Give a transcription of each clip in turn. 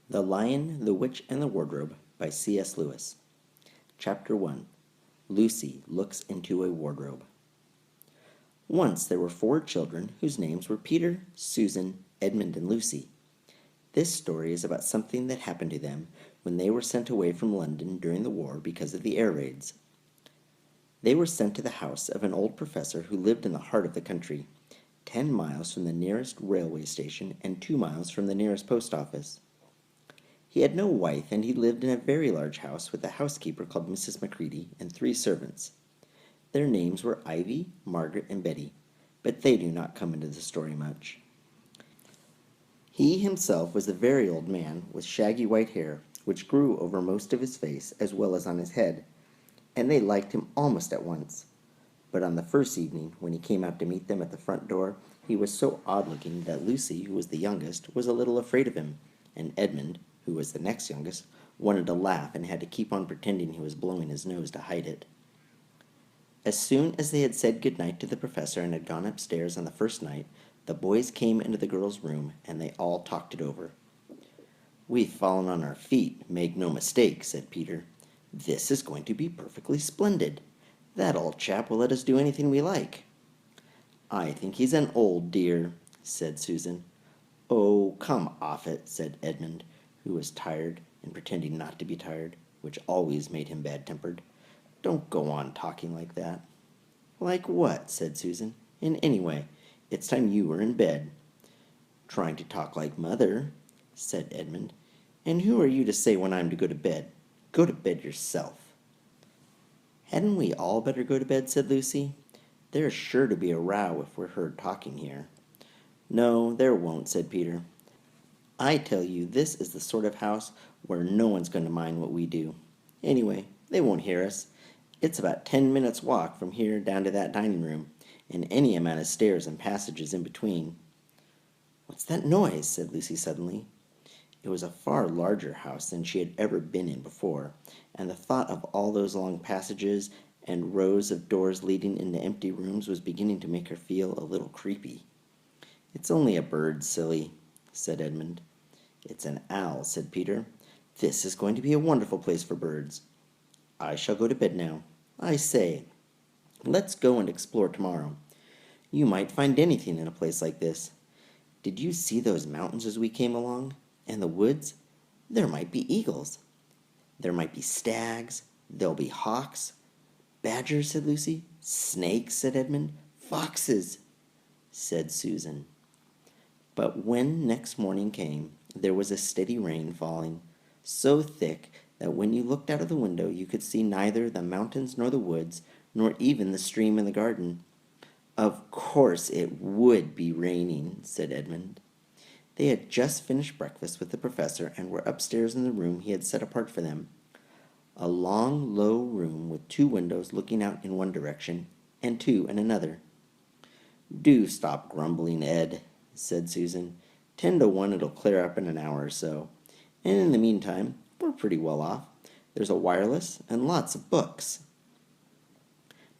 The Lion, the Witch, and the Wardrobe by C.S. Lewis. Chapter 1. Lucy Looks into a Wardrobe. Once there were 4 children whose names were Peter, Susan, Edmund, and Lucy. This story is about something that happened to them when they were sent away from London during the war because of the air raids. They were sent to the house of an old professor who lived in the heart of the country, 10 miles from the nearest railway station and 2 miles from the nearest post office. He had no wife, and he lived in a very large house with a housekeeper called Mrs. Macready and 3 servants. Their names were Ivy, Margaret, and Betty, but they do not come into the story much. He himself was a very old man with shaggy white hair, which grew over most of his face as well as on his head, and they liked him almost at once. But on the first evening, when he came out to meet them at the front door, he was so odd-looking that Lucy, who was the youngest, was a little afraid of him, and Edmund, who was the next youngest, wanted to laugh and had to keep on pretending he was blowing his nose to hide it. As soon as they had said good night to the professor and had gone upstairs on the first night, the boys came into the girls' room, and they all talked it over. "We've fallen on our feet, make no mistake," said Peter. "This is going to be perfectly splendid. That old chap will let us do anything we like." "I think he's an old dear," said Susan. "Oh, come off it," said Edmund, who was tired and pretending not to be tired, which always made him bad-tempered. "Don't go on talking like that." "Like what?" said Susan. "And anyway, it's time you were in bed." "Trying to talk like mother," said Edmund. "And who are you to say when I'm to go to bed? Go to bed yourself." "Hadn't we all better go to bed?" said Lucy. "There's sure to be a row if we're heard talking here." "No, there won't," said Peter. "I tell you this is the sort of house where no one's going to mind what we do. Anyway, they won't hear us. It's about 10 minutes' walk from here down to that dining room, and any amount of stairs and passages in between." "What's that noise?" said Lucy suddenly. It was a far larger house than she had ever been in before, and the thought of all those long passages and rows of doors leading into empty rooms was beginning to make her feel a little creepy. "It's only a bird, silly," said Edmund. "It's an owl," said Peter. "This is going to be a wonderful place for birds. I shall go to bed now. I say, let's go and explore tomorrow. You might find anything in a place like this. Did you see those mountains as we came along? And the woods? There might be eagles. There might be stags. There'll be hawks." "Badgers," said Lucy. "Snakes," said Edmund. "Foxes," said Susan. But when next morning came, there was a steady rain falling, so thick that when you looked out of the window you could see neither the mountains nor the woods, nor even the stream in the garden. "Of course it would be raining," said Edmund. They had just finished breakfast with the professor and were upstairs in the room he had set apart for them. A long, low room with 2 windows looking out in one direction and 2 in another. "Do stop grumbling, Ed," said Susan. 10 to 1 it'll clear up in an hour or so. And in the meantime, we're pretty well off. There's a wireless and lots of books."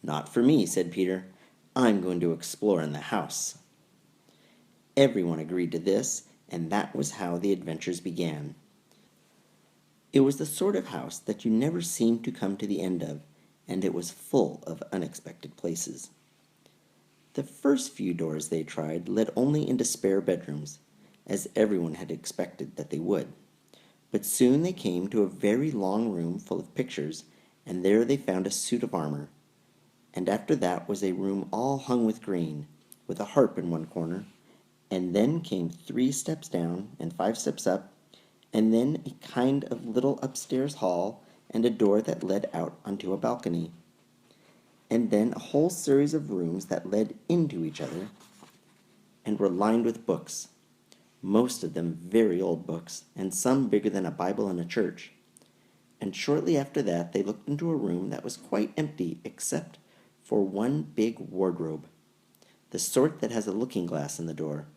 "Not for me," said Peter. "I'm going to explore in the house." Everyone agreed to this, and that was how the adventures began. It was the sort of house that you never seemed to come to the end of, and it was full of unexpected places. The first few doors they tried led only into spare bedrooms, as everyone had expected that they would. But soon they came to a very long room full of pictures, and there they found a suit of armor. And after that was a room all hung with green, with a harp in one corner, and then came 3 steps down and 5 steps up, and then a kind of little upstairs hall and a door that led out onto a balcony, and then a whole series of rooms that led into each other and were lined with books, most of them very old books, and some bigger than a Bible in a church. And shortly after that they looked into a room that was quite empty except for one big wardrobe, the sort that has a looking-glass in the door.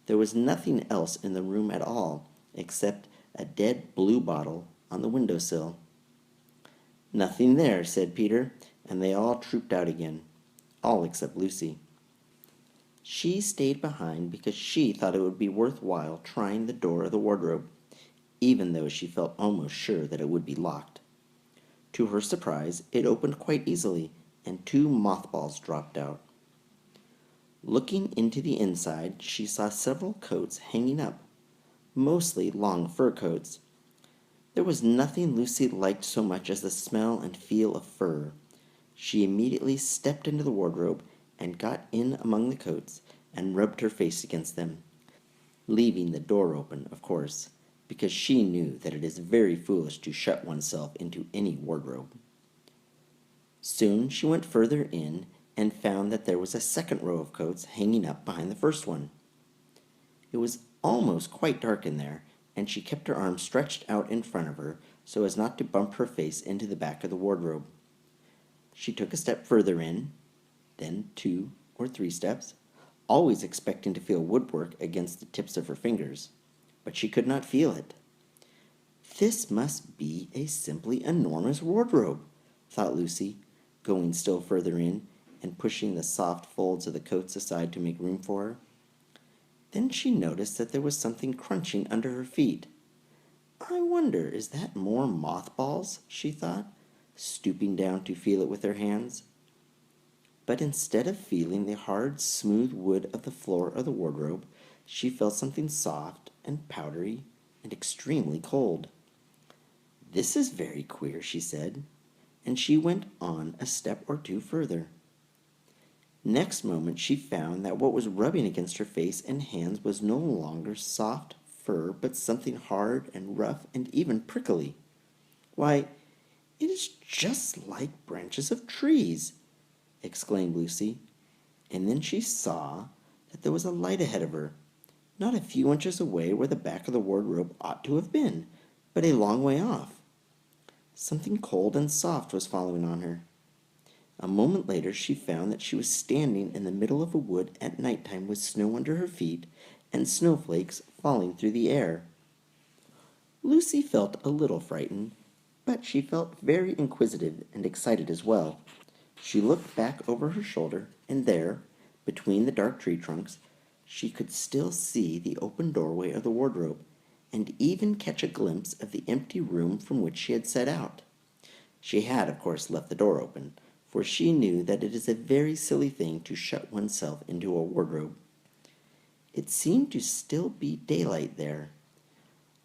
There was nothing else in the room at all except a dead blue bottle on the window-sill. "Nothing there," said Peter, and they all trooped out again, all except Lucy. She stayed behind because she thought it would be worth while trying the door of the wardrobe, even though she felt almost sure that it would be locked. To her surprise, it opened quite easily, and 2 mothballs dropped out. Looking into the inside, she saw several coats hanging up, mostly long fur coats. There was nothing Lucy liked so much as the smell and feel of fur. She immediately stepped into the wardrobe and got in among the coats and rubbed her face against them, leaving the door open, of course, because she knew that it is very foolish to shut oneself into any wardrobe. Soon she went further in and found that there was a second row of coats hanging up behind the first one. It was almost quite dark in there, and she kept her arms stretched out in front of her so as not to bump her face into the back of the wardrobe. She took a step further in, then 2 or 3 steps, always expecting to feel woodwork against the tips of her fingers, but she could not feel it. This must be a simply enormous wardrobe, thought Lucy, going still further in and pushing the soft folds of the coats aside to make room for her. Then she noticed that there was something crunching under her feet. I wonder, is that more mothballs? She thought, stooping down to feel it with her hands. But instead of feeling the hard, smooth wood of the floor of the wardrobe, she felt something soft and powdery and extremely cold. This is very queer, she said, and she went on a step or 2 further. Next moment she found that what was rubbing against her face and hands was no longer soft fur, but something hard and rough and even prickly. Why, it is just like branches of trees, exclaimed Lucy, and then she saw that there was a light ahead of her, not a few inches away where the back of the wardrobe ought to have been, but a long way off. Something cold and soft was following on her. A moment later she found that she was standing in the middle of a wood at night time with snow under her feet and snowflakes falling through the air. Lucy felt a little frightened, but she felt very inquisitive and excited as well. She looked back over her shoulder, and there, between the dark tree trunks, she could still see the open doorway of the wardrobe, and even catch a glimpse of the empty room from which she had set out. She had, of course, left the door open, for she knew that it is a very silly thing to shut oneself into a wardrobe. It seemed to still be daylight there.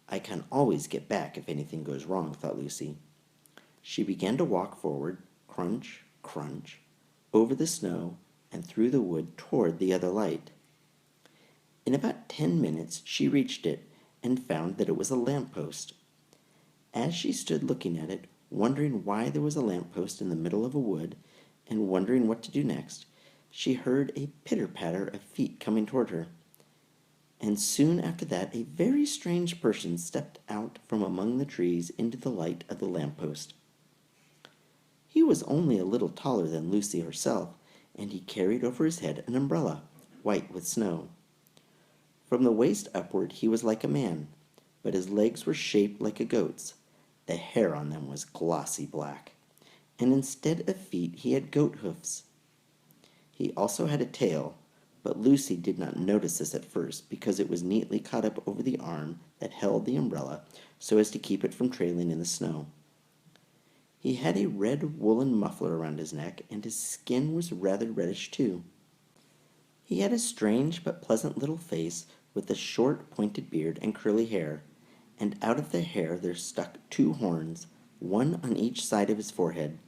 I can always get back if anything goes wrong, thought Lucy. She began to walk forward, crunch, crunch, over the snow and through the wood toward the other light. In about 10 minutes she reached it and found that it was a lamp-post. As she stood looking at it, wondering why there was a lamp-post in the middle of a wood, and wondering what to do next, she heard a pitter-patter of feet coming toward her. And soon after that a very strange person stepped out from among the trees into the light of the lamp-post. He was only a little taller than Lucy herself, and he carried over his head an umbrella, white with snow. From the waist upward he was like a man, but his legs were shaped like a goat's. The hair on them was glossy black, and instead of feet he had goat hoofs. He also had a tail, but Lucy did not notice this at first because it was neatly caught up over the arm that held the umbrella so as to keep it from trailing in the snow. He had a red woolen muffler around his neck, and his skin was rather reddish too. He had a strange but pleasant little face with a short pointed beard and curly hair, and out of the hair there stuck 2 horns, one on each side of his forehead.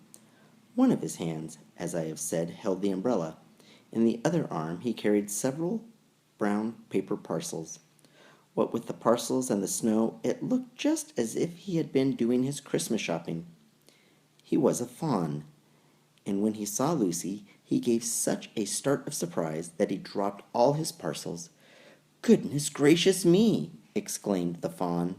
One of his hands, as I have said, held the umbrella. In the other arm he carried several brown paper parcels. What with the parcels and the snow, it looked just as if he had been doing his Christmas shopping. He was a fawn, and when he saw Lucy, he gave such a start of surprise that he dropped all his parcels. "Goodness gracious me!" exclaimed the fawn.